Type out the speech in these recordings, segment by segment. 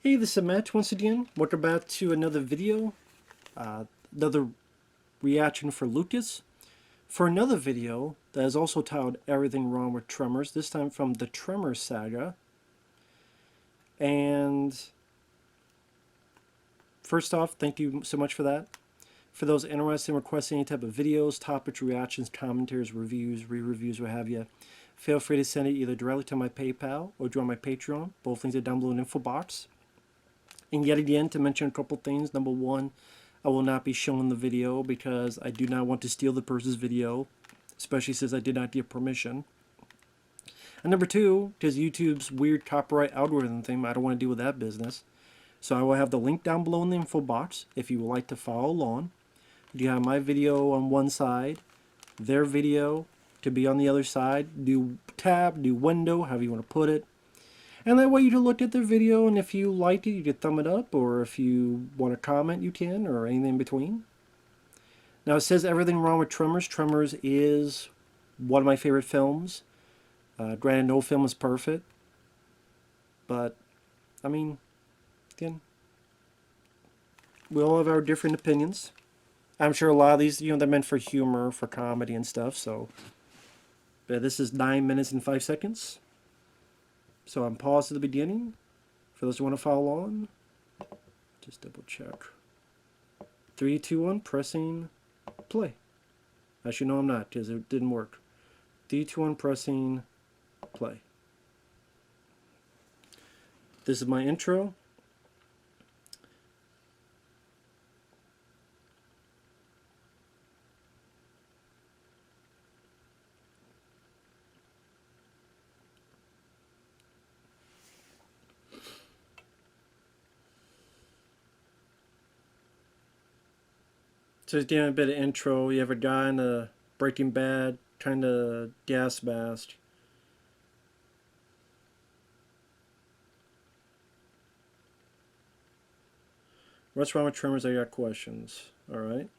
Hey, this is Matt once again. Welcome back to another video, another reaction for Lucas. For another video that is also titled Everything Wrong with Tremors, this time from the Tremors saga. And first off, thank you so much for that. For those interested in requesting any type of videos, topics, reactions, commentaries, reviews, re-reviews, what have you, feel free to send it either directly to my PayPal or join my Patreon. Both links are down below in the info box. And yet again, to mention a couple things. Number one, I will not be showing the video because I do not want to steal the person's video, especially since I did not get permission. And number two, because YouTube's weird copyright algorithm thing, I don't want to deal with that business. So I will have the link down below in the info box if you would like to follow along. You have my video on one side, their video to be on the other side, new tab, new window, however you want to put it. And that way you can look at the video, and if you like it, you can thumb it up, or if you want to comment, you can, or anything in between. Now, it says Everything Wrong with Tremors. Tremors is one of my favorite films. Granted, no film is perfect. But, I mean, again, we all have our different opinions. I'm sure a lot of these, they're meant for humor, for comedy and stuff, so. But this is 9 minutes and 5 seconds. So I'm paused at the beginning. For those who want to follow along, just double check. 3, 2, 1, pressing play. Actually, no, I'm not, because it didn't work. 3, 2, 1, pressing play. This is my intro. So just giving a bit of intro. You have a guy in a Breaking Bad kind of gas mask. What's wrong with Tremors? I got questions. Alright.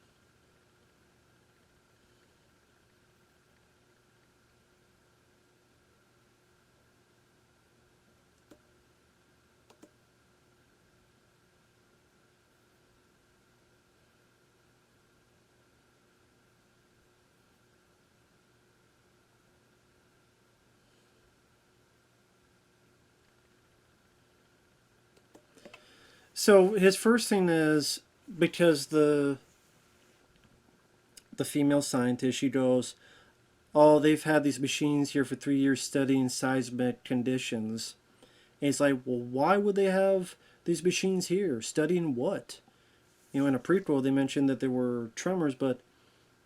So his first thing is because the female scientist, she goes, oh, they've had these machines here for 3 years studying seismic conditions. And he's like, well, why would they have these machines here? Studying what? In a prequel, they mentioned that there were tremors, but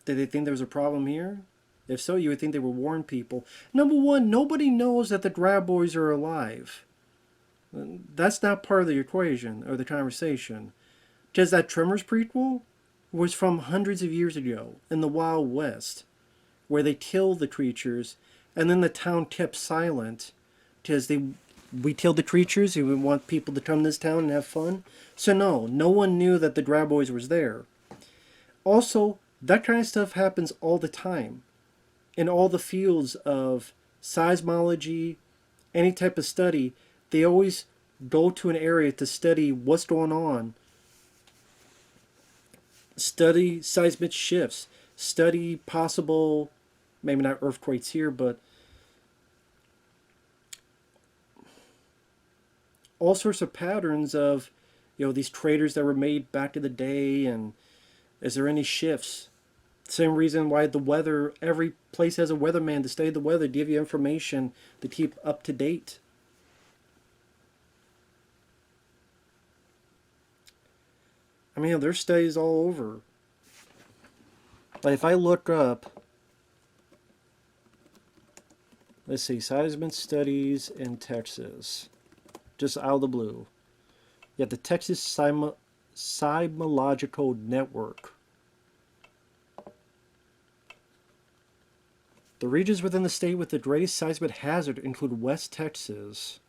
did they think there was a problem here? If so, you would think they would warn people. Number one, nobody knows that the Graboids are alive. That's not part of the equation or the conversation. Because that Tremors prequel was from hundreds of years ago in the Wild West, where they killed the creatures, and then the town kept silent because we killed the creatures and we want people to come to this town and have fun. So no one knew that the Graboids was there. Also, that kind of stuff happens all the time in all the fields of seismology, any type of study. They always go to an area to study what's going on, study seismic shifts, study possible, maybe not earthquakes here, but all sorts of patterns of, these craters that were made back in the day, and is there any shifts? Same reason why the weather, every place has a weatherman to study the weather, give you information to keep up to date. I mean, there's studies all over. Like if I look up, let's see, seismic studies in Texas, just out of the blue. You have the Texas Seismological Network. The regions within the state with the greatest seismic hazard include West Texas.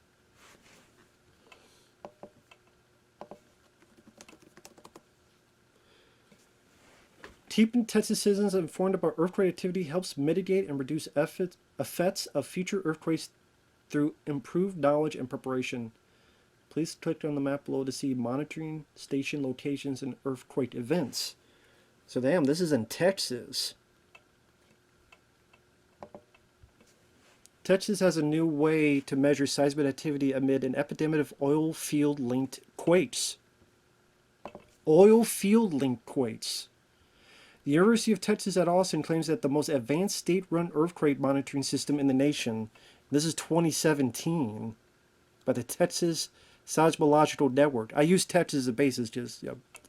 Keeping Texas citizens informed about earthquake activity helps mitigate and reduce effects of future earthquakes through improved knowledge and preparation. Please click on the map below to see monitoring station locations and earthquake events. So damn, this is in Texas. Texas has a new way to measure seismic activity amid an epidemic of oil field-linked quakes. Oil field-linked quakes. The University of Texas at Austin claims that the most advanced state-run earthquake monitoring system in the nation, this is 2017, by the Texas Seismological Network. I use Texas as a basis, just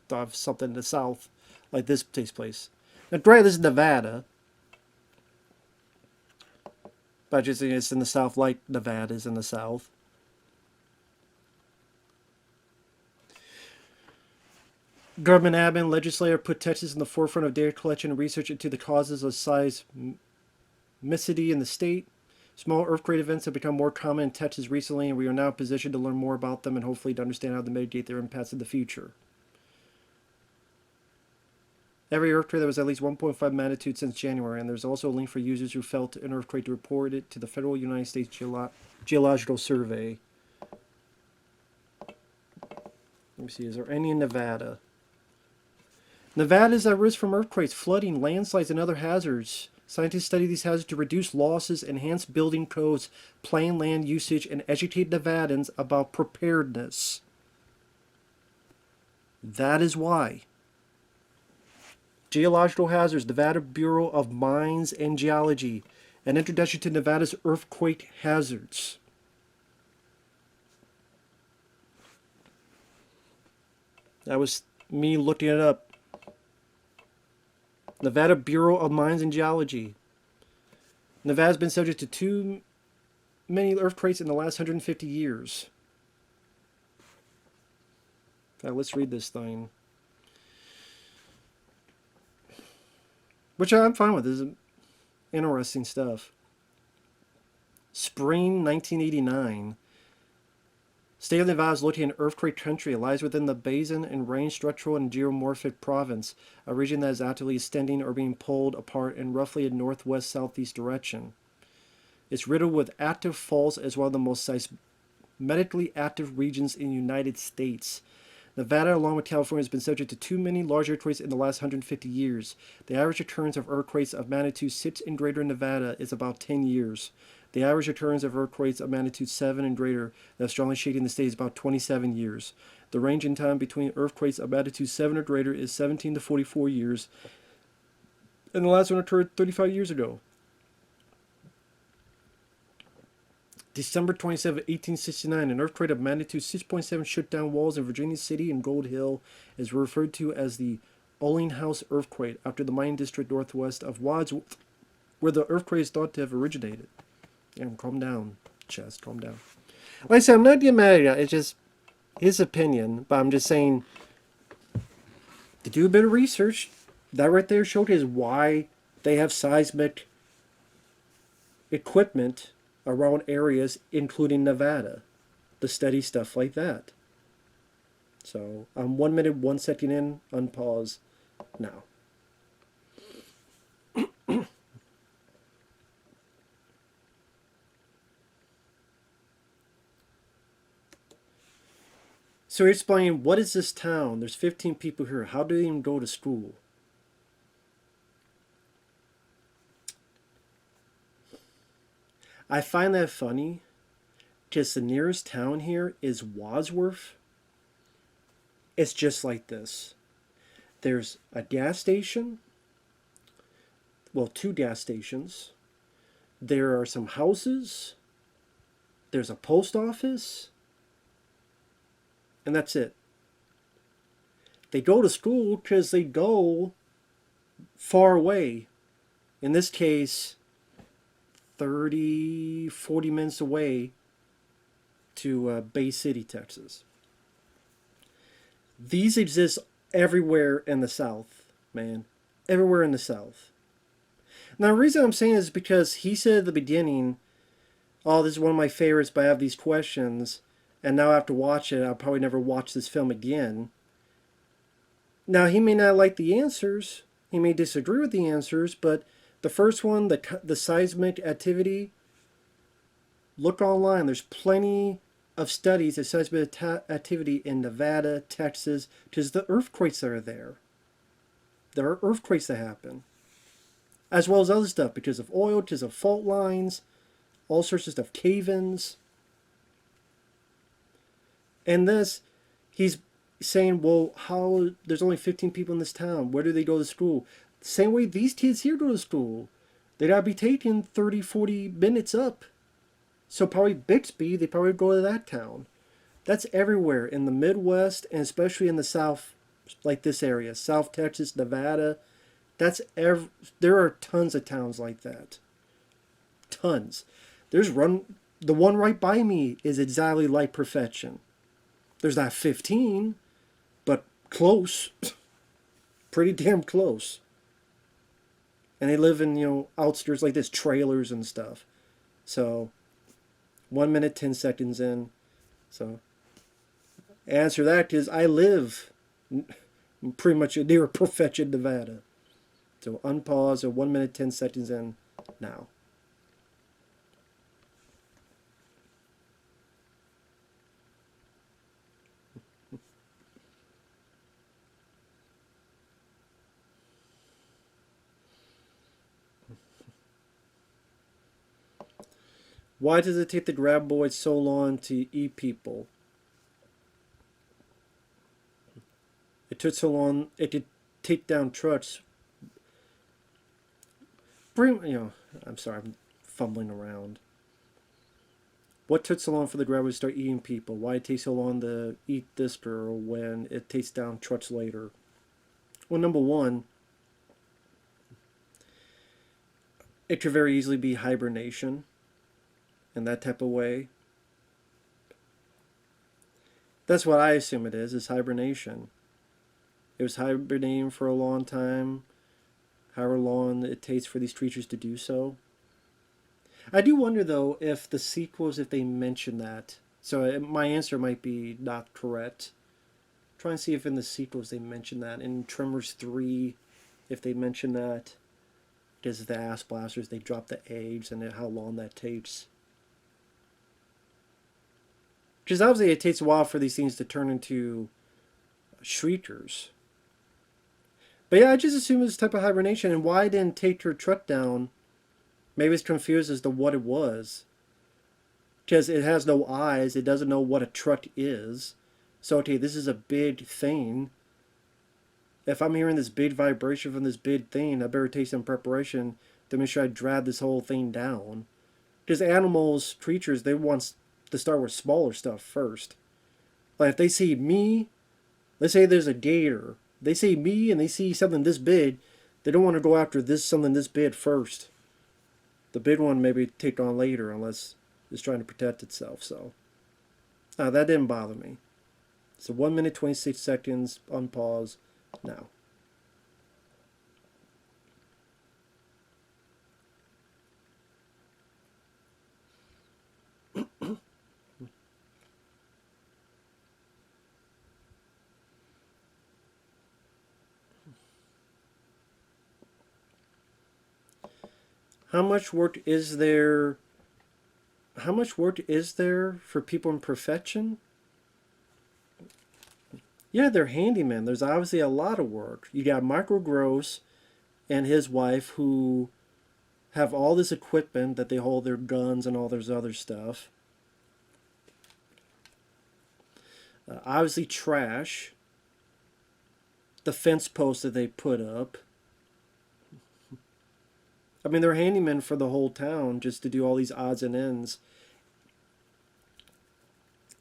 have something in the south like this takes place. Now, granted, this is Nevada, but just it's in the south like Nevada is in the south. Government admin legislator put Texas in the forefront of data collection and research into the causes of seismicity in the state. Small earthquake events have become more common in Texas recently, and we are now positioned to learn more about them and hopefully to understand how to mitigate their impacts in the future. Every earthquake that was at least 1.5 magnitude since January, and there's also a link for users who felt an earthquake to report it to the Federal United States Geological Survey. Let me see, is there any in Nevada? Nevada is at risk from earthquakes, flooding, landslides, and other hazards. Scientists study these hazards to reduce losses, enhance building codes, plan land usage, and educate Nevadans about preparedness. That is why. Geological hazards, Nevada Bureau of Mines and Geology, an introduction to Nevada's earthquake hazards. That was me looking it up. Nevada Bureau of Mines and Geology. Nevada's been subject to too many earthquakes in the last 150 years. Now let's read this thing. Which I'm fine with. This is interesting stuff. Spring 1989. State of Nevada is located in earthquake country. It lies within the basin and range structural and geomorphic province, a region that is actively extending or being pulled apart in roughly a northwest-southeast direction. It's riddled with active faults as one of the most seismically active regions in the United States. Nevada, along with California, has been subject to too many large earthquakes in the last 150 years. The average occurrence of earthquakes of magnitude 6 and greater in Nevada is about 10 years. The average occurrence of earthquakes of magnitude 7 and greater that have strongly shaken the state is about 27 years. The range in time between earthquakes of magnitude 7 or greater is 17 to 44 years, and the last one occurred 35 years ago. December 27, 1869, an earthquake of magnitude 6.7 shook down walls in Virginia City and Gold Hill, is referred to as the Ollinghouse earthquake, after the mining district northwest of Wadsworth, where the earthquake is thought to have originated. Calm down, Chest, calm down. Like I said, I'm not getting mad at it. It's just his opinion, but I'm just saying, to do a bit of research, that right there showcases why they have seismic equipment around areas, including Nevada, to study stuff like that. So, I'm 1 minute, 1 second in, unpause now. So you're explaining, what is this town? There's 15 people here. How do they even go to school? I find that funny because the nearest town here is Wadsworth. It's just like this. There's a gas station. Well, 2 gas stations. There are some houses. There's a post office. And that's it. They go to school because they go far away. In this case, 30, 40 minutes away to Bay City, Texas. These exist everywhere in the South, man. Everywhere in the South. Now, the reason I'm saying this is because he said at the beginning, oh, this is one of my favorites, but I have these questions. And now I have to watch it. I'll probably never watch this film again. Now, he may not like the answers. He may disagree with the answers. But the first one, the seismic activity, look online. There's plenty of studies of seismic activity in Nevada, Texas, because the earthquakes that are there. There are earthquakes that happen, as well as other stuff because of oil, because of fault lines, all sorts of stuff, cave-ins. And this, he's saying, well, how, there's only 15 people in this town. Where do they go to school? Same way these kids here go to school. They gotta be taking 30, 40 minutes up. So probably Bixby, they probably go to that town. That's everywhere in the Midwest and especially in the South, like this area, South Texas, Nevada. There are tons of towns like that. Tons. The one right by me is exactly like Perfection. There's not 15, but close. Pretty damn close. And they live in, outskirts like this, trailers and stuff. So, 1 minute, 10 seconds in. So, answer that is I live pretty much near Perfection, Nevada. So, unpause, 1 minute, 10 seconds in now. Why does it take the graboids so long to eat people? It took so long, it could take down trucks. I'm sorry, I'm fumbling around. What took so long for the graboids to start eating people? Why it takes so long to eat this girl when it takes down trucks later? Well, number one, it could very easily be hibernation. In that type of way. That's what I assume it is hibernation. It was hibernating for a long time, however long it takes for these creatures to do so. I do wonder, though, if the sequels, if they mention that. So my answer might be not correct. Try and see if in the sequels they mention that. In Tremors 3, if they mention that. Because the ass blasters, they drop the eggs and how long that takes. Because obviously it takes a while for these things to turn into shriekers. But yeah, I just assume it's type of hibernation. And why didn't take her truck down? Maybe it's confused as to what it was. Because it has no eyes. It doesn't know what a truck is. So, okay, this is a big thing. If I'm hearing this big vibration from this big thing, I better take some preparation to make sure I drag this whole thing down. Because animals, creatures, they want to start with smaller stuff first. Like if they see me, let's say there's a gator. They see me and they see something this big, they don't want to go after something this big first. The big one maybe take on later unless it's trying to protect itself. So that didn't bother me. So 1 minute 26 seconds, unpause now. How much work is there? How much work is there for people in Perfection? Yeah, they're handymen. There's obviously a lot of work. You got Michael Gross and his wife who have all this equipment that they hold their guns and all this other stuff. Obviously trash. The fence posts that they put up. I mean, they're handymen for the whole town just to do all these odds and ends.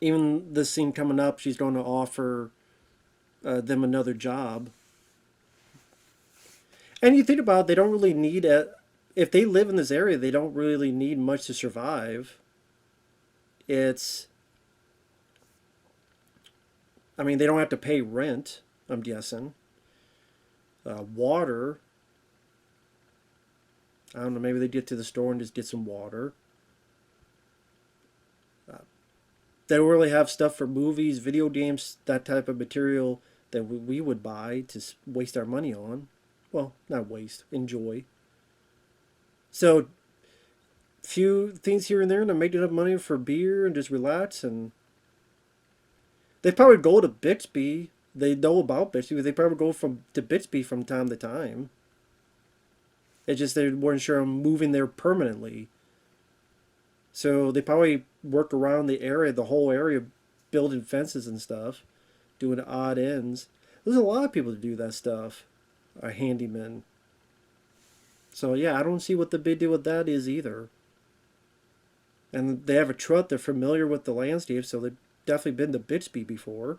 Even this scene coming up, she's going to offer them another job. And you think about it, they don't really need it. If they live in this area, they don't really need much to survive. I mean, they don't have to pay rent, I'm guessing. Water. I don't know, maybe they get to the store and just get some water. They don't really have stuff for movies, video games, that type of material that we would buy to waste our money on. Well, not waste, enjoy. So, few things here and there to make enough money for beer and just relax and They probably go to Bixby. They know about Bixby, but they probably go to Bixby from time to time. It's just they weren't sure I'm moving there permanently. So they probably work around the area, the whole area, building fences and stuff, doing odd ends. There's a lot of people that do that stuff, are handymen. So yeah, I don't see what the big deal with that is either. And they have a truck, they're familiar with the landscape, so they've definitely been to Bixby before.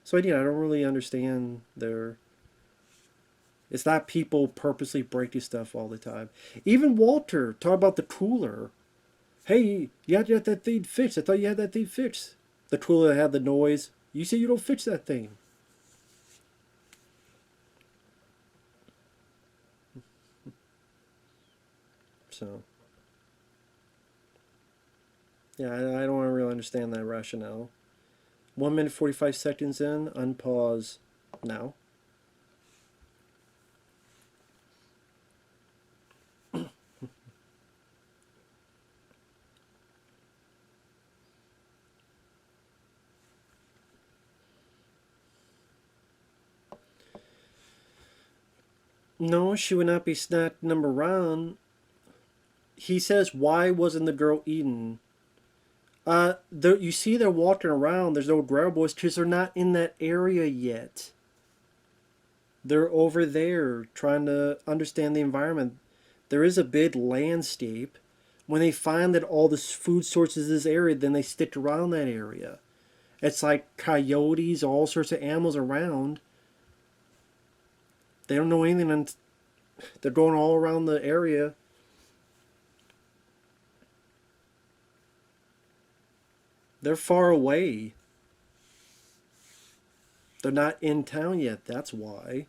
So yeah, I don't really understand their. It's not people purposely breaking stuff all the time. Even Walter, talk about the cooler. Hey, you had to have that thing fixed. I thought you had that thing fixed. The cooler that had the noise. You say you don't fix that thing. So, yeah, I don't really understand that rationale. 1 minute 45 seconds in, unpause now. No, she would not be snack number one. He says, why wasn't the girl eaten? You see they're walking around. There's no graboids because they're not in that area yet. They're over there trying to understand the environment. There is a big landscape. When they find that all the food sources in this area, then they stick around that area. It's like coyotes, all sorts of animals around. They don't know anything, and they're going all around the area. They're far away. They're not in town yet. That's why.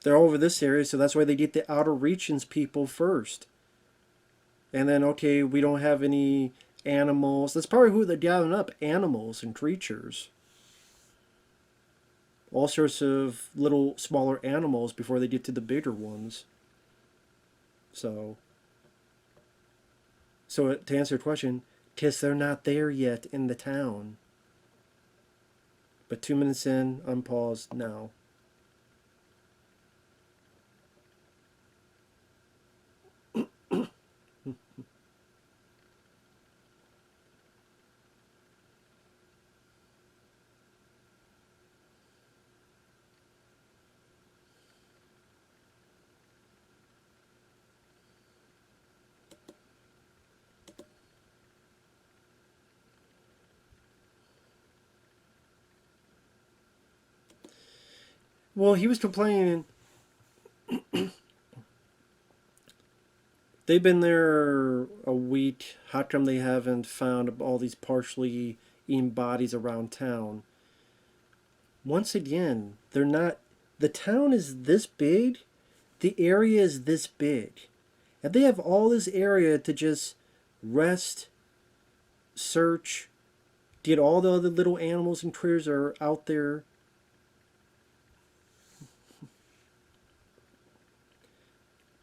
They're over this area, so that's why they get the outer regions people first. And then, okay, we don't have any animals. That's probably who they're gathering up, animals and creatures. All sorts of little smaller animals before they get to the bigger ones. So to answer your question, because they're not there yet in the town. But 2 minutes in, unpause now. Well, he was complaining. They've been there a week. How come they haven't found all these partially eaten bodies around town? Once again, they're not. The town is this big. The area is this big. And they have all this area to just rest, search, get all the other little animals and critters that are out there.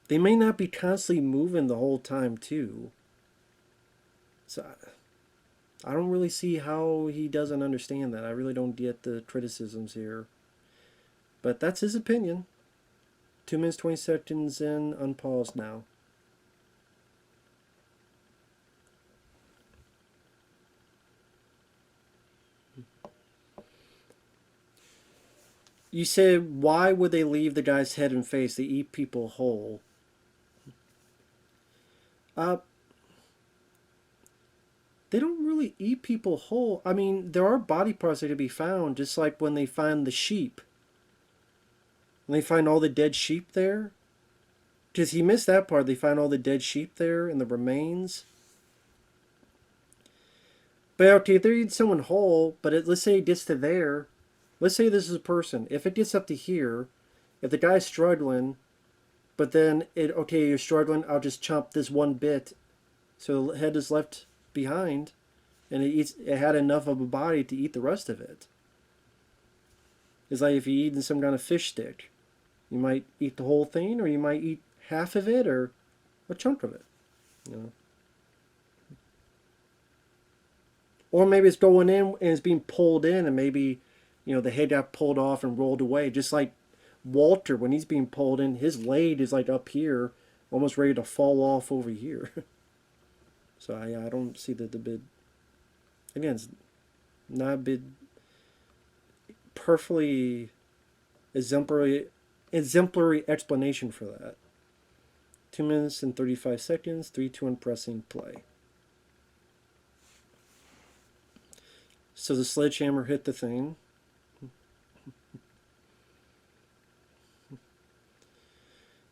They may not be constantly moving the whole time, too. So I don't really see how he doesn't understand that. I really don't get the criticisms here. But that's his opinion. 2 minutes, 20 seconds in, unpause now. You said, why would they leave the guy's head and face? They eat people whole. Uh, they don't really eat people whole. I mean, there are body parts that can be found, just like when they find the sheep. When they find all the dead sheep there. Because he missed that part. They find all the dead sheep there and the remains. But okay, if they're eating someone whole, but let's say it gets to there. Let's say this is a person. If it gets up to here, if the guy's struggling, but then okay, you're struggling, I'll just chomp this one bit, so the head is left behind, and it had enough of a body to eat the rest of it. It's like if you're eating some kind of fish stick, you might eat the whole thing, or you might eat half of it, or a chunk of it. You know. Or maybe it's going in and it's being pulled in, and maybe, the head got pulled off and rolled away. Just like Walter, when he's being pulled in, his leg is like up here, almost ready to fall off over here. So I don't see the bid. Again, it's not a bid perfectly exemplary explanation for that. 2 minutes and 35 seconds, 3, 2, and pressing play. So the sledgehammer hit the thing.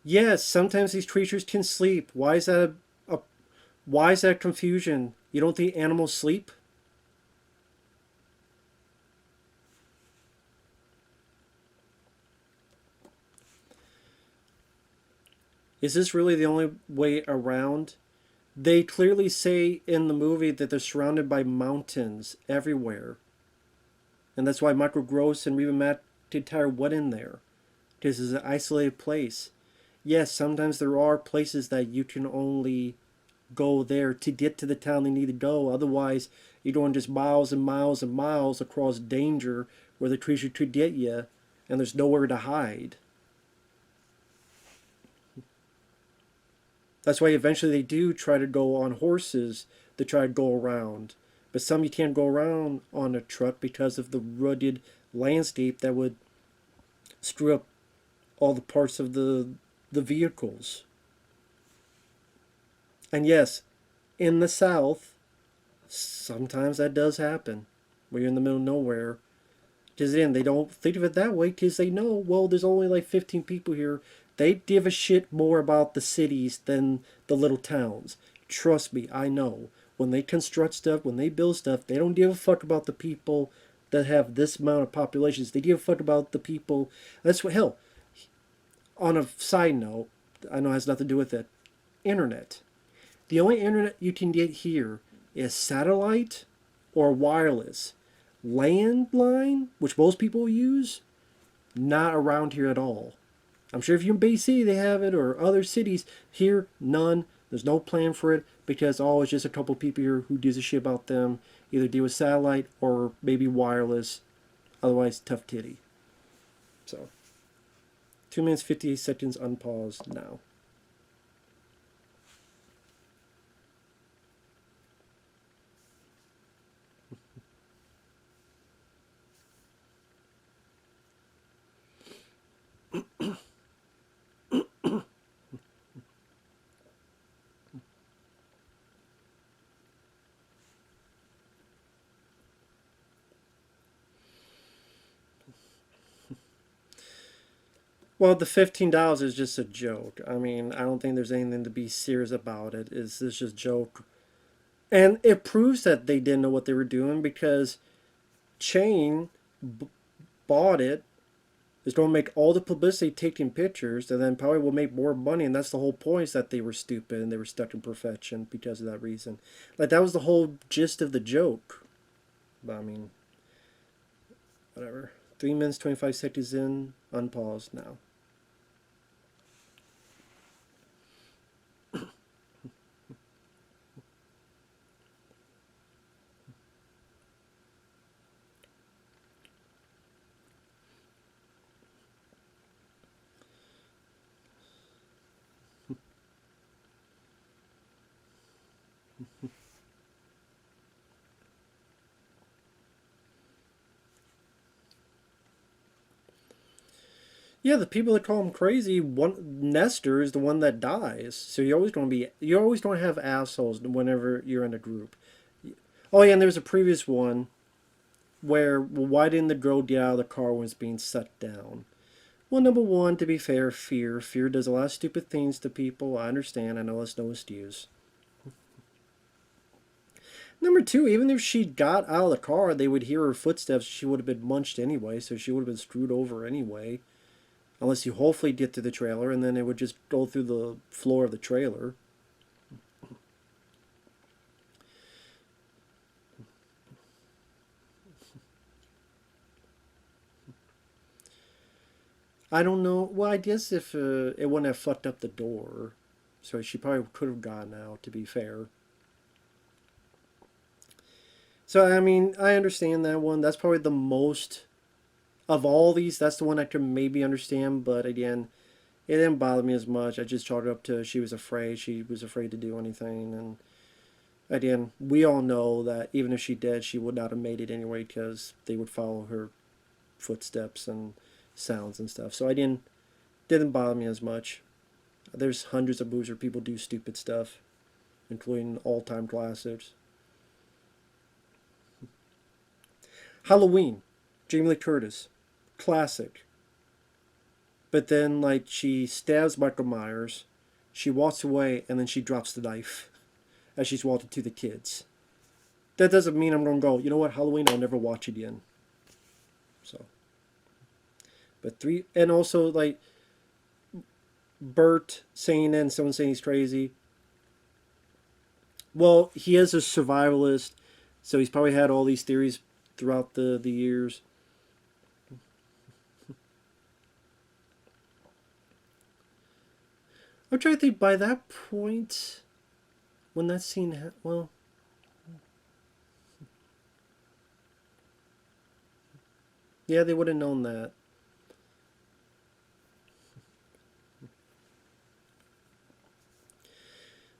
Yes, sometimes these creatures can sleep. Why is that why is that confusion? You don't think animals sleep? Is this really the only way around? They clearly say in the movie that they're surrounded by mountains everywhere. And that's why Michael Gross and Reba McEntire went in there. This is an isolated place. Yes, sometimes there are places that you can only go there to get to the town they need to go. Otherwise, you're going just miles and miles and miles across danger where the creature could get you, and there's nowhere to hide. That's why eventually they do try to go on horses to try to go around. But some you can't go around on a truck because of the rugged landscape that would screw up all the parts of the vehicles. And yes, in the South, sometimes that does happen. Where you're in the middle of nowhere. Because then they don't think of it that way because they know, well, there's only like 15 people here. They give a shit more about the cities than the little towns. Trust me, I know. When they construct stuff, when they build stuff, they don't give a fuck about the people that have this amount of populations. They give a fuck about the people. That's what, hell, on a side note, I know it has nothing to do with it. Internet. The only internet you can get here is satellite or wireless. Landline, which most people use, not around here at all. I'm sure if you're in BC, they have it, or other cities. Here, none. There's no plan for it because it's just a couple people here who gives a shit about them. Either deal with satellite or maybe wireless. Otherwise, tough titty. So, 2 minutes, 58 seconds unpaused now. Well, the $15 is just a joke. I mean, I don't think there's anything to be serious about it. It's just a joke. And it proves that they didn't know what they were doing because Chain bought it, is going to make all the publicity taking pictures, and then probably will make more money. And that's the whole point, is that they were stupid and they were stuck in perfection because of that reason. Like, that was the whole gist of the joke. But, I mean, whatever. 3 minutes, 25 seconds in, unpaused now. Yeah, the people that call him crazy, Nestor is the one that dies. So you're always going to have assholes whenever you're in a group. Oh yeah, and there's a previous one where, well, why didn't the girl get out of the car when it's being set down? Well, number one, to be fair, fear. Fear does a lot of stupid things to people. I understand. I know that's no excuse. Number two, even if she got out of the car, they would hear her footsteps. She would have been munched anyway, so she would have been screwed over anyway. Unless you hopefully get to the trailer, and then it would just go through the floor of the trailer. I don't know. Well, I guess if it wouldn't have fucked up the door. So she probably could have gotten out, to be fair. So I mean, I understand that one. That's probably the most of all these. That's the one I could maybe understand. But again, it didn't bother me as much. I just chalked it up to she was afraid. She was afraid to do anything. And again, we all know that even if she did, she would not have made it anyway because they would follow her footsteps and sounds and stuff. So I didn't bother me as much. There's hundreds of movies where people do stupid stuff, including all-time classics. Halloween, Jamie Lee Curtis, classic. But then, like, she stabs Michael Myers, she walks away, and then she drops the knife as she's walking to the kids. That doesn't mean I'm going to go, you know what, Halloween, I'll never watch again. So, but three, and also, like, Bert saying and someone saying he's crazy. Well, he is a survivalist, so he's probably had all these theories throughout the years. I'm trying to think by that point, when that scene, well, yeah, they would have known that.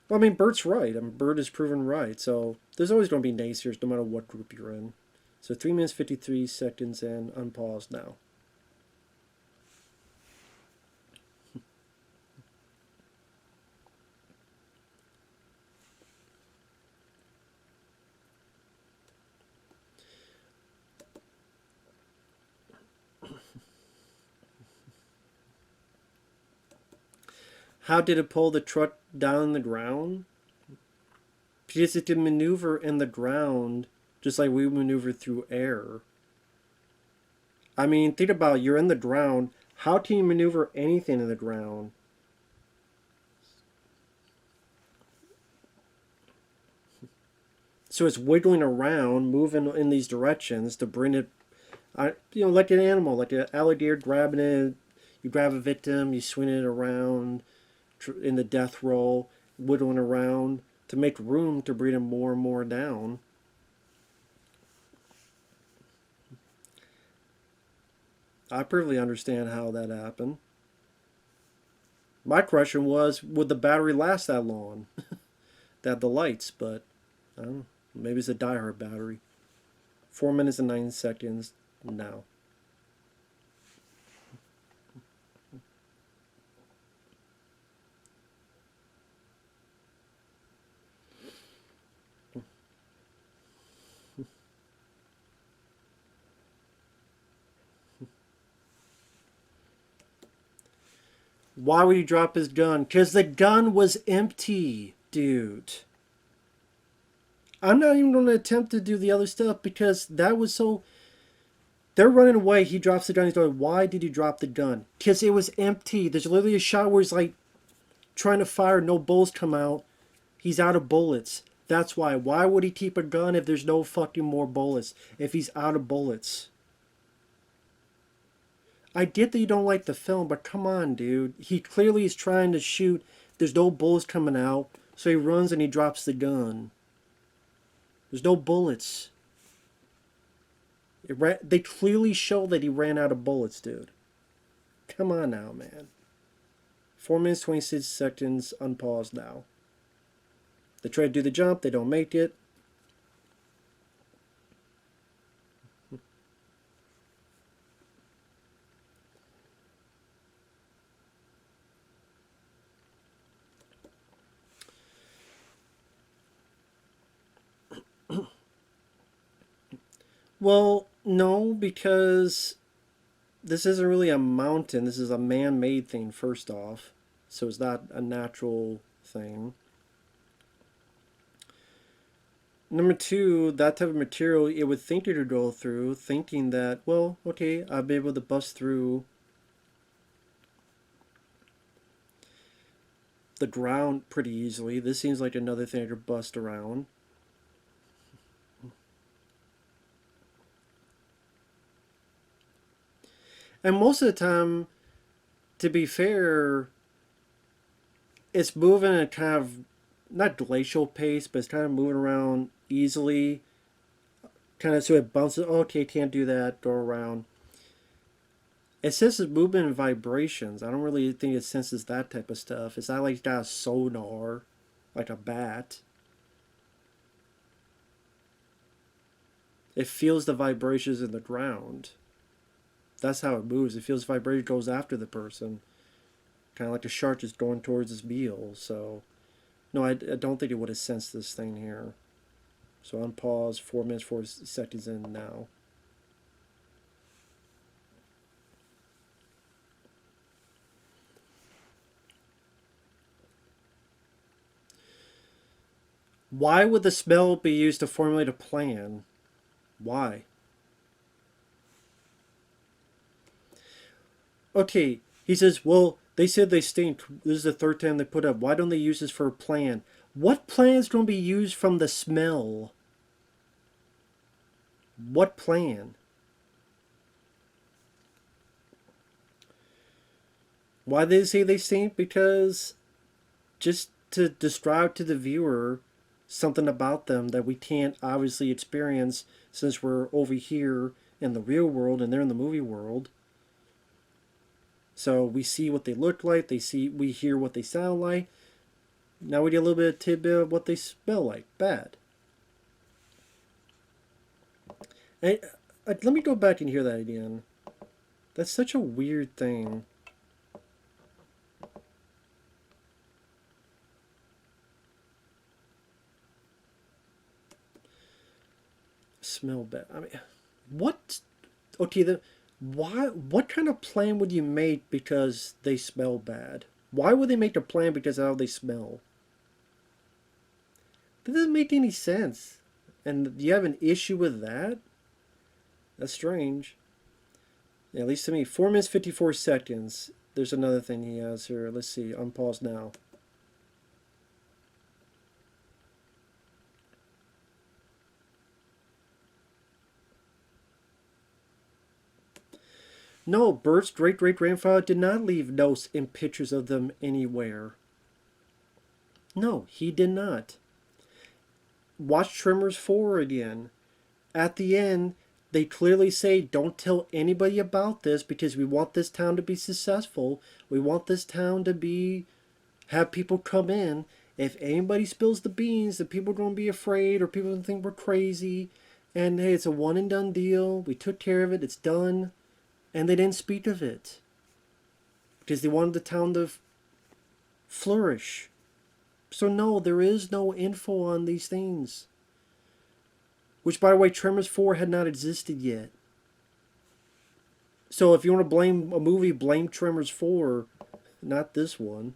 Well, I mean, Bert's right. I mean, Bert is proven right. So there's always going to be naysayers no matter what group you're in. So 3 minutes 53 seconds and unpause now. How did it pull the truck down the ground? Because it can maneuver in the ground just like we maneuver through air. I mean, think about it. You're in the ground. How can you maneuver anything in the ground? So it's wiggling around, moving in these directions to bring it, like an animal, like an alligator grabbing it. You grab a victim, you swing it around in the death roll, whittling around to make room to bring him more and more down. I perfectly understand how that happened. My question was, would the battery last that long? That the lights, but I don't know. Maybe it's a diehard battery. 4 minutes and 9 seconds now. Why would he drop his gun? Because the gun was empty, dude. I'm not even going to attempt to do the other stuff because that was so. They're running away. He drops the gun. He's going, why did he drop the gun? Because it was empty. There's literally a shot where he's like trying to fire, no bullets come out. He's out of bullets. That's why. Why would he keep a gun if there's no fucking more bullets? If he's out of bullets? I get that you don't like the film, but come on, dude. He clearly is trying to shoot. There's no bullets coming out, so he runs and he drops the gun. There's no bullets. They clearly show that he ran out of bullets, dude. Come on now, man. 4 minutes, 26 seconds, unpause now. They try to do the jump, they don't make it. Well, no, because this isn't really a mountain. This is a man-made thing, first off. So it's not a natural thing. Number two, that type of material, it would think you to go through, thinking that, well, okay, I'll be able to bust through the ground pretty easily. This seems like another thing I could bust around. And most of the time, to be fair, it's moving at kind of not glacial pace, but it's kind of moving around easily. kind of so it bounces. Oh, okay, can't do that. Go around. It senses movement and vibrations. I don't really think it senses that type of stuff. It's not like it's got a sonar, like a bat. It feels the vibrations in the ground. That's how it moves. It feels vibration goes after the person. Kind of like the shark is going towards its meal. So, no, I don't think it would have sensed this thing here. So unpause, 4 minutes, 4 seconds in now. Why would the smell be used to formulate a plan? Why? Okay, he says, well, they said they stink. This is the third time they put up. Why don't they use this for a plan? What plan is going to be used from the smell? What plan? Why did they say they stink? Because just to describe to the viewer something about them that we can't obviously experience since we're over here in the real world and they're in the movie world. So we see what they look like, we hear what they sound like. Now we get a little bit of tidbit of what they smell like. Bad. And, let me go back and hear that again. That's such a weird thing. Smell bad. I mean, what? Okay, why? What kind of plan would you make because they smell bad? Why would they make a plan because of how they smell? That doesn't make any sense. And you have an issue with that? That's strange. Yeah, at least to me. 4 minutes, 54 seconds. There's another thing he has here. Let's see. Unpause now. No, Bert's great-great-grandfather did not leave notes and pictures of them anywhere. No, he did not. Watch Tremors 4 again. At the end, they clearly say, don't tell anybody about this because we want this town to be successful. We want this town to have people come in. If anybody spills the beans, the people are going to be afraid or people will think we're crazy. And hey, it's a one and done deal. We took care of it. It's done. And they didn't speak of it because they wanted the town to flourish. So no, there is no info on these things. Which, by the way, Tremors 4 had not existed yet. So if you want to blame a movie, blame Tremors 4, not this one.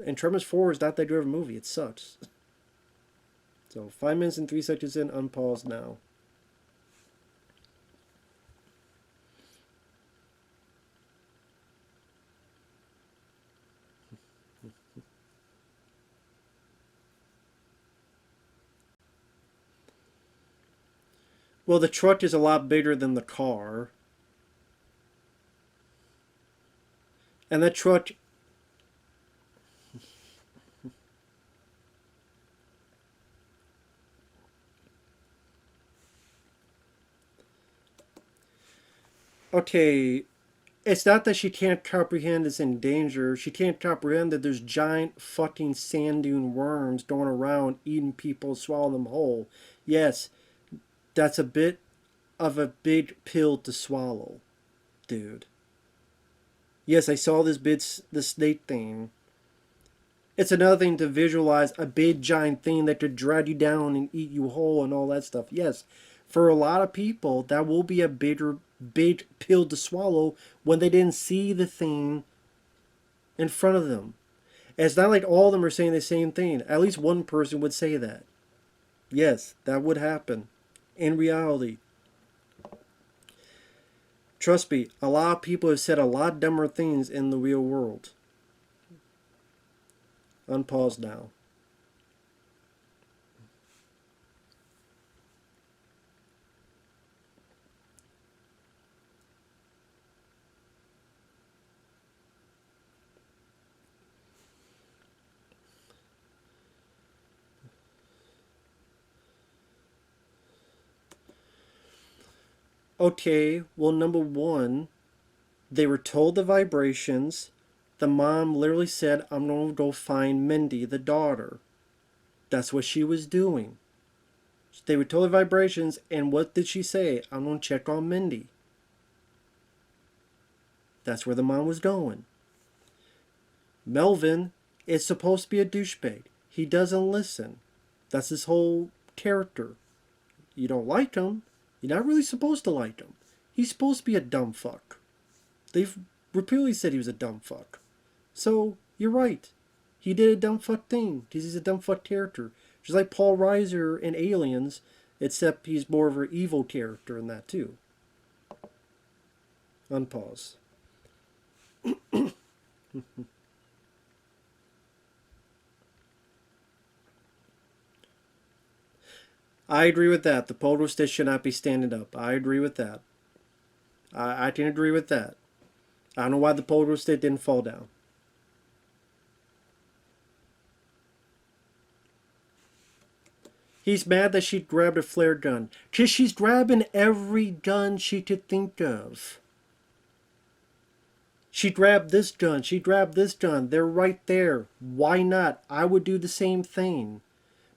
And Tremors 4 is not that good of a movie. It sucks. So 5 minutes and 3 seconds in, unpause now. Well, the truck is a lot bigger than the car. And that truck... Okay, it's not that she can't comprehend it's in danger. She can't comprehend that there's giant fucking sand dune worms going around eating people, swallowing them whole. Yes, that's a bit of a big pill to swallow, dude. Yes, I saw the snake thing. It's another thing to visualize a big giant thing that could drag you down and eat you whole and all that stuff. Yes, for a lot of people, that will be a big pill to swallow when they didn't see the thing in front of them. And it's not like all of them are saying the same thing. At least one person would say that. Yes, that would happen in reality. Trust me, a lot of people have said a lot dumber things in the real world. Unpause now. Okay, well, number one, they were told the vibrations. The mom literally said, I'm going to go find Mindy, the daughter. That's what she was doing. They were told the vibrations, and what did she say? I'm going to check on Mindy. That's where the mom was going. Melvin is supposed to be a douchebag. He doesn't listen. That's his whole character. You don't like him. You're not really supposed to like him. He's supposed to be a dumb fuck. They've repeatedly said he was a dumb fuck. So, you're right. He did a dumb fuck thing because he's a dumb fuck character. Just like Paul Reiser in Aliens, except he's more of an evil character in that too. Unpause. I agree with that. The polar stick should not be standing up. I agree with that. I can agree with that. I don't know why the polar stick didn't fall down. He's mad that she grabbed a flare gun. Because she's grabbing every gun she could think of. She grabbed this gun. She grabbed this gun. They're right there. Why not? I would do the same thing.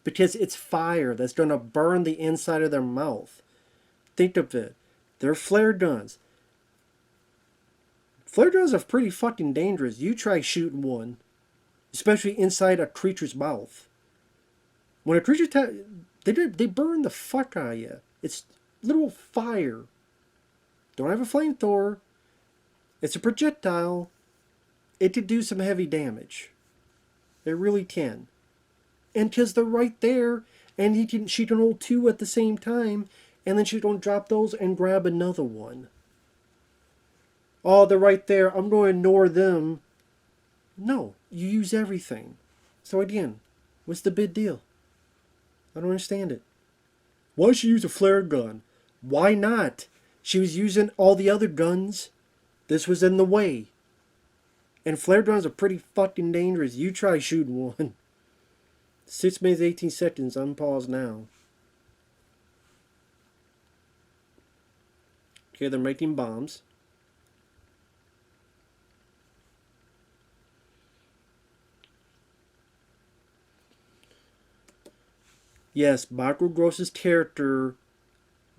Because it's fire that's going to burn the inside of their mouth. Think of it. They're flare guns. Flare guns are pretty fucking dangerous. You try shooting one. Especially inside a creature's mouth. When a creature they burn the fuck out of you. It's literal fire. Don't have a flamethrower. It's a projectile. It could do some heavy damage. It really can. And because they're right there, and she can hold two at the same time, and then she's going to drop those and grab another one. Oh, they're right there. I'm going to ignore them. No, you use everything. So again, what's the big deal? I don't understand it. Why did she use a flare gun? Why not? She was using all the other guns. This was in the way. And flare guns are pretty fucking dangerous. You try shooting one. 6 minutes 18 seconds. Unpause now. Okay, they're making bombs. Yes, Michael Gross's character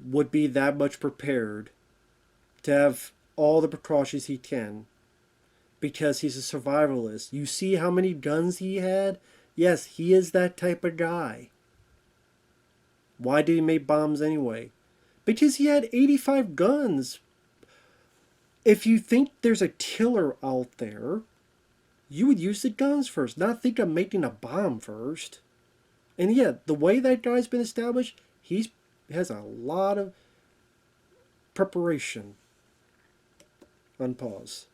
would be that much prepared to have all the precautions he can because he's a survivalist. You see how many guns he had? Yes, he is that type of guy. Why did he make bombs anyway? Because he had 85 guns. If you think there's a killer out there, you would use the guns first, not think of making a bomb first. And yeah, the way that guy's been established, he has a lot of preparation. Unpause.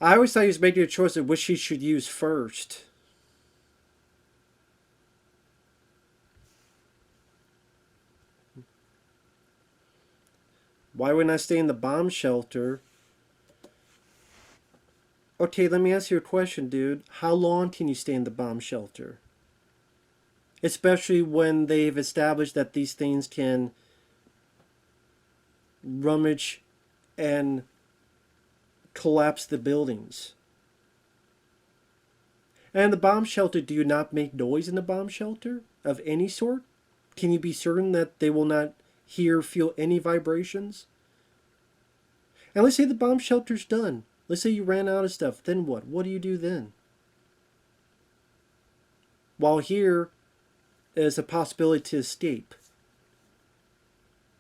I always thought he was making a choice of which he should use first. Why wouldn't I stay in the bomb shelter? Okay, let me ask you a question, dude. How long can you stay in the bomb shelter? Especially when they've established that these things can rummage and collapse the buildings. And the bomb shelter, do you not make noise in the bomb shelter of any sort? Can you be certain that they will not feel any vibrations? And let's say the bomb shelter's done. Let's say you ran out of stuff. Then what? What do you do then? While here is a possibility to escape.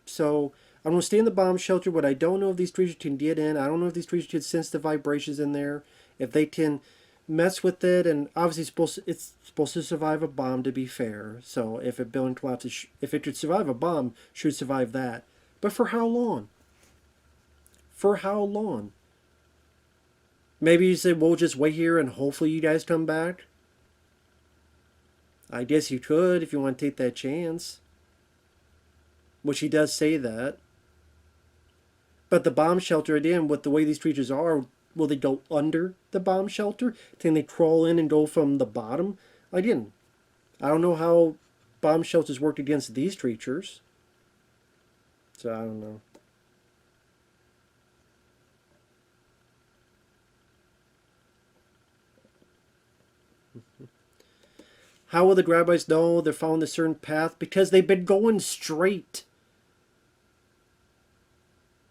So I'm going to stay in the bomb shelter, but I don't know if these creatures can get in. I don't know if these creatures can sense the vibrations in there. If they can mess with it, and obviously it's supposed to survive a bomb, to be fair. So if a building collapses, if it could survive a bomb, it should survive that. But for how long? For how long? Maybe you say, we'll just wait here and hopefully you guys come back. I guess you could if you want to take that chance. Which he does say that. But the bomb shelter, again, with the way these creatures are, will they go under the bomb shelter? Can they crawl in and go from the bottom? Again, I don't know how bomb shelters worked against these creatures. So I don't know. How will the Graboids know they're following a certain path? Because they've been going straight.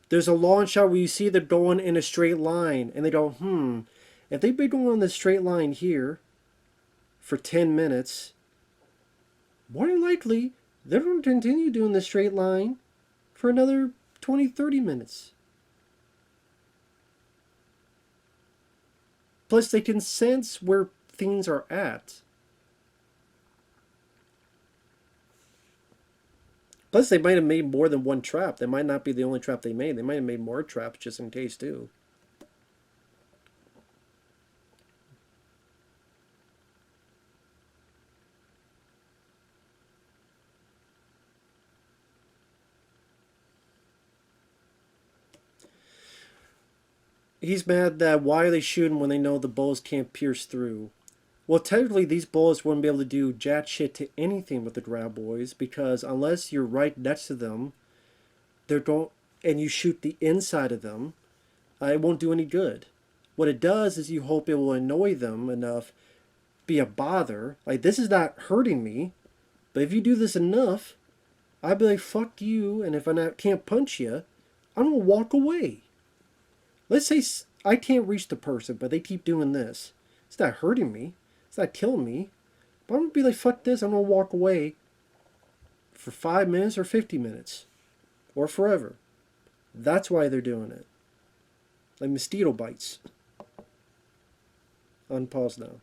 There's a long shot where you see them going in a straight line. And they go, if they've been going on this straight line here for 10 minutes, more than likely, they're going to continue doing the straight line for another 20, 30 minutes. Plus, they can sense where things are at. Plus, they might have made more than one trap. That might not be the only trap they made. They might have made more traps just in case, too. He's mad that why are they shooting when they know the bullets can't pierce through? Well, technically, these bullets wouldn't be able to do jack shit to anything with the Graboids because unless you're right next to them, they don't, and you shoot the inside of them, it won't do any good. What it does is you hope it will annoy them enough, be a bother. Like, this is not hurting me, but if you do this enough, I'd be like, fuck you, and if can't punch you, I'm going to walk away. Let's say I can't reach the person, but they keep doing this. It's not hurting me. It's not killing me. But I'm going to be like, fuck this. I'm going to walk away for 5 minutes or 50 minutes. Or forever. That's why they're doing it. Like mosquito bites. Unpause now.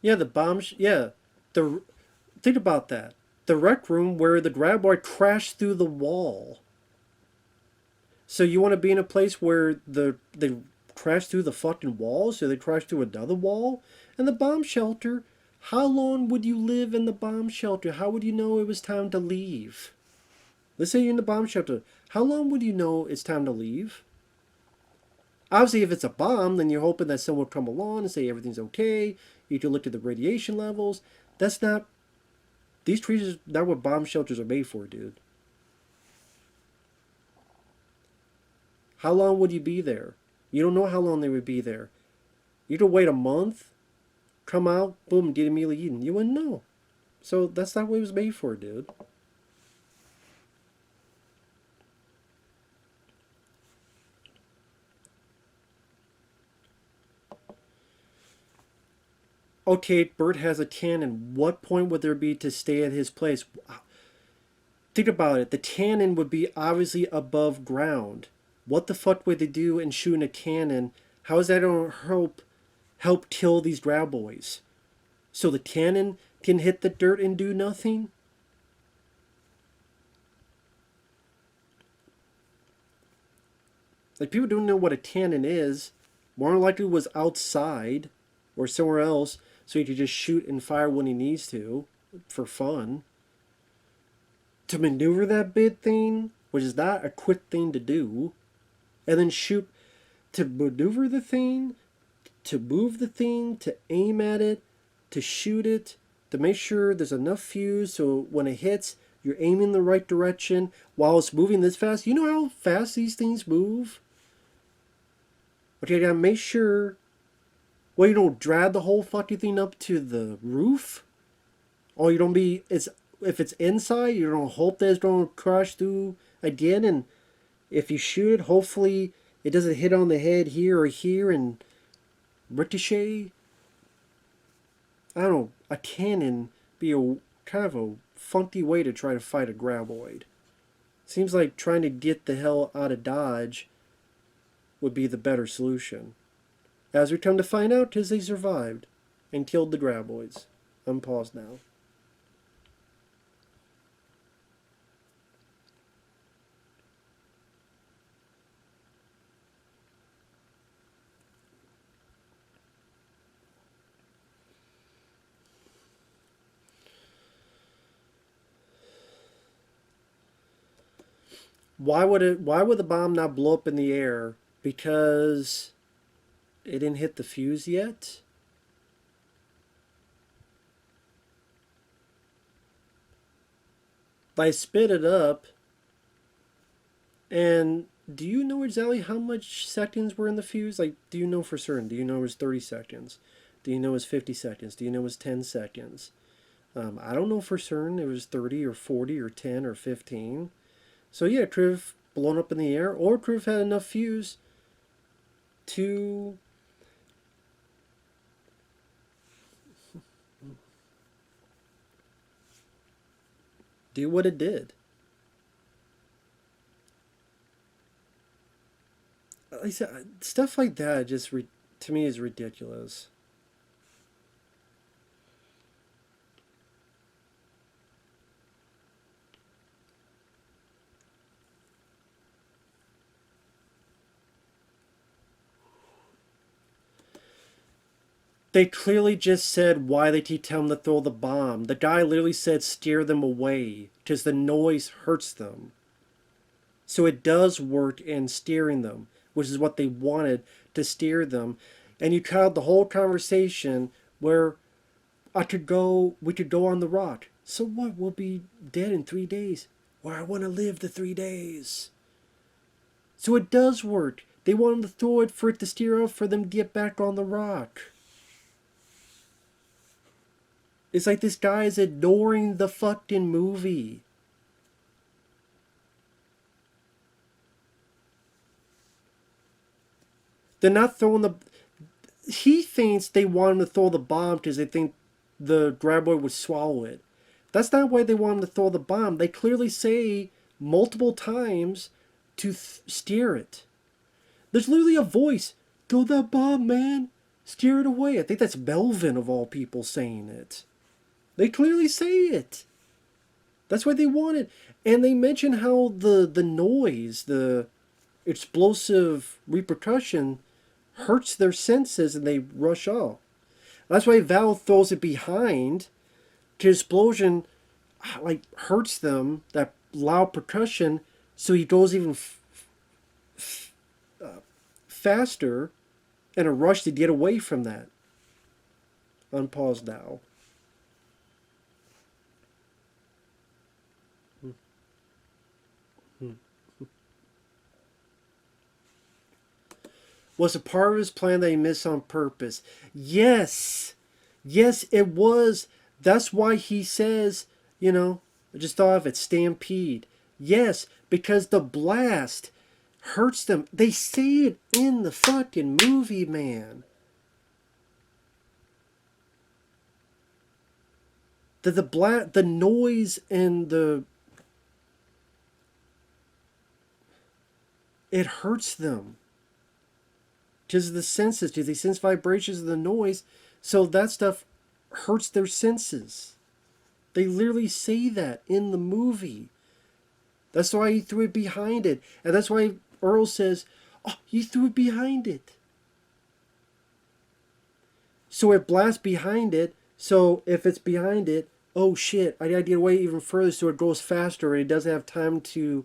Yeah, the bombs. Yeah, think about that. The rec room where the Graboid crashed through the wall. So you want to be in a place where they crash through the fucking wall, so they crash through another wall? And the bomb shelter, how long would you live in the bomb shelter? How would you know it was time to leave? Let's say you're in the bomb shelter. How long would you know it's time to leave? Obviously, if it's a bomb, then you're hoping that someone will come along and say everything's okay. You can look at the radiation levels. That's not... These creatures, not what bomb shelters are made for, dude. How long would you be there? You don't know how long they would be there. You could wait a month, come out, boom, get immediately eaten. You wouldn't know. So that's not what it was made for, dude. Okay, Bert has a cannon. What point would there be to stay at his place? Think about it. The cannon would be obviously above ground. What the fuck would they do in shooting a cannon? How is that going to help kill these Graboids? So the cannon can hit the dirt and do nothing? Like, people don't know what a cannon is. More than likely was outside or somewhere else, so he could just shoot and fire when he needs to for fun. To maneuver that big thing, which is not a quick thing to do, and then shoot to maneuver the thing, to move the thing, to aim at it, to shoot it, to make sure there's enough fuse so when it hits, you're aiming the right direction while it's moving this fast. You know how fast these things move? Okay, I gotta make sure. Well, you don't drag the whole fucking thing up to the roof. Or you don't be. If it's inside, you don't hope that it's gonna crash through again. And if you shoot it, hopefully it doesn't hit on the head here or here and ricochet. I don't know. A cannon be a kind of a funky way to try to fight a Graboid. Seems like trying to get the hell out of Dodge would be the better solution. As we come to find out, 'tis they survived and killed the Graboids. Unpause now. Why would the bomb not blow up in the air? Because it didn't hit the fuse yet? I spit it up, and do you know exactly how much seconds were in the fuse? Like, do you know for certain? Do you know it was 30 seconds? Do you know it was 50 seconds? Do you know it was 10 seconds? I don't know for certain it was 30 or 40 or 10 or 15. So yeah, it could have blown up in the air, or it could have had enough fuse to do what it did. Like I said, stuff like that just to me is ridiculous. They clearly just said why they tell them to throw the bomb. The guy literally said steer them away because the noise hurts them. So it does work in steering them, which is what they wanted to steer them. And you cut out the whole conversation where we could go on the rock. So what? We'll be dead in 3 days. Well, I want to live the 3 days. So it does work. They want them to throw it for it to steer up for them to get back on the rock. It's like this guy is ignoring the fucking movie. They're not throwing the. He thinks they want him to throw the bomb because they think the graboid would swallow it. That's not why they want him to throw the bomb. They clearly say multiple times to steer it. There's literally a voice. Throw that bomb, man. Steer it away. I think that's Melvin of all people saying it. They clearly say it. That's what they wanted. And they mention how the noise, the explosive repercussion hurts their senses and they rush off. That's why Val throws it behind. The explosion like hurts them, that loud percussion, so he goes even faster in a rush to get away from that. Unpause now. Was a part of his plan that he missed on purpose? Yes. Yes, it was. That's why he says, I just thought of it, stampede. Yes, because the blast hurts them. They say it in the fucking movie, man. The noise and it hurts them. Because of the senses, because they sense vibrations of the noise, so that stuff hurts their senses. They literally say that in the movie. That's why he threw it behind it. And that's why Earl says, oh, you threw it behind it. So it blasts behind it. So if it's behind it, oh shit, I gotta get away even further so it goes faster and it doesn't have time to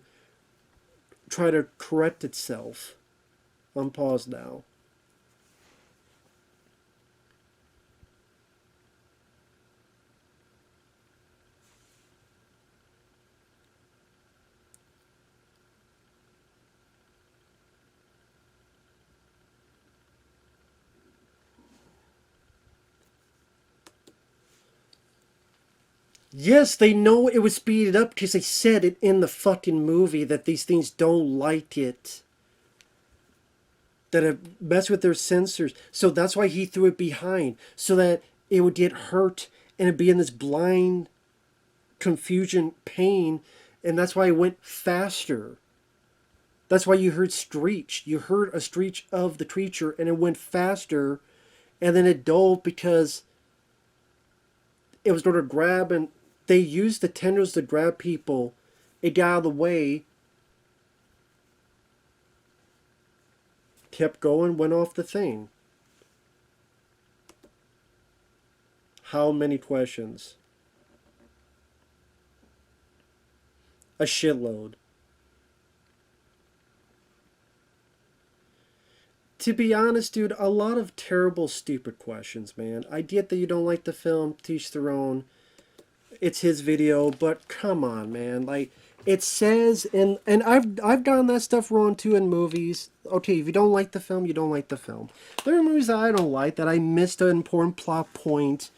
try to correct itself. Unpause now. Yes, they know it was speeded up because they said it in the fucking movie that these things don't like it. That it mess with their sensors. So that's why he threw it behind. So that it would get hurt and it'd be in this blind confusion, pain. And that's why it went faster. That's why you heard screech. You heard a screech of the creature and it went faster. And then it dulled because it was going to grab, and they used the tendrils to grab people. It got out of the way, kept going, went off the thing. How many questions? A shitload. To be honest, dude, a lot of terrible, stupid questions, man. I get that you don't like the film, teach their own. It's his video, but come on, man. Like, it says, and I've gotten that stuff wrong too in movies. Okay, if you don't like the film, you don't like the film. There are movies that I don't like, that I missed an important plot point,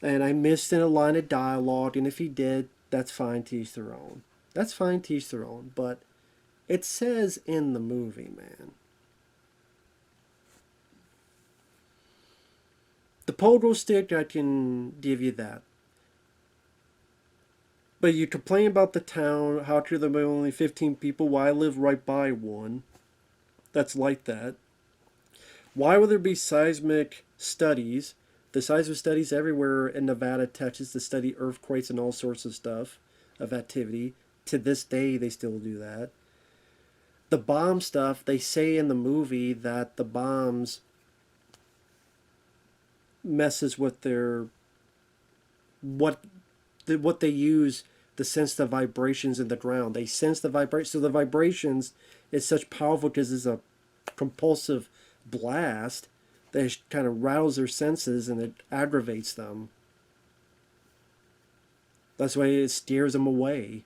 and I missed in a line of dialogue, and if he did, that's fine, teach their own. That's fine, teach their own, but it says in the movie, man. The pogo stick, I can give you that. But you complain about the town, how could there be only 15 people? Why I live right by one that's like that. Why would there be seismic studies? The seismic studies everywhere in Nevada, Texas, to study earthquakes and all sorts of stuff, of activity. To this day, they still do that. The bomb stuff, they say in the movie that the bombs messes with their what they use to sense the vibrations in the ground. They sense the vibrations. So the vibrations is such powerful because it's a compulsive blast that it kind of rattles their senses and it aggravates them. That's why it steers them away.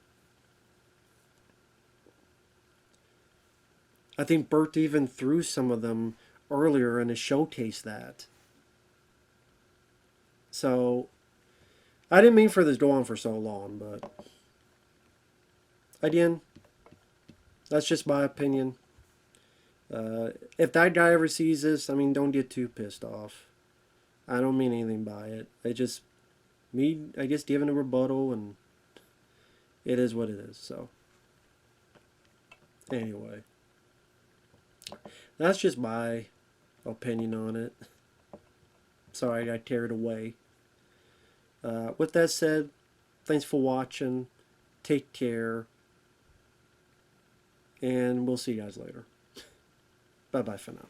I think Bert even threw some of them earlier and it showcased that. So, I didn't mean for this to go on for so long, but again, that's just my opinion. If that guy ever sees this, I mean, don't get too pissed off. I don't mean anything by it. I just giving a rebuttal, and it is what it is. So, anyway, that's just my opinion on it. Sorry, I got carried away. With that said, thanks for watching. Take care. And we'll see you guys later. Bye-bye for now.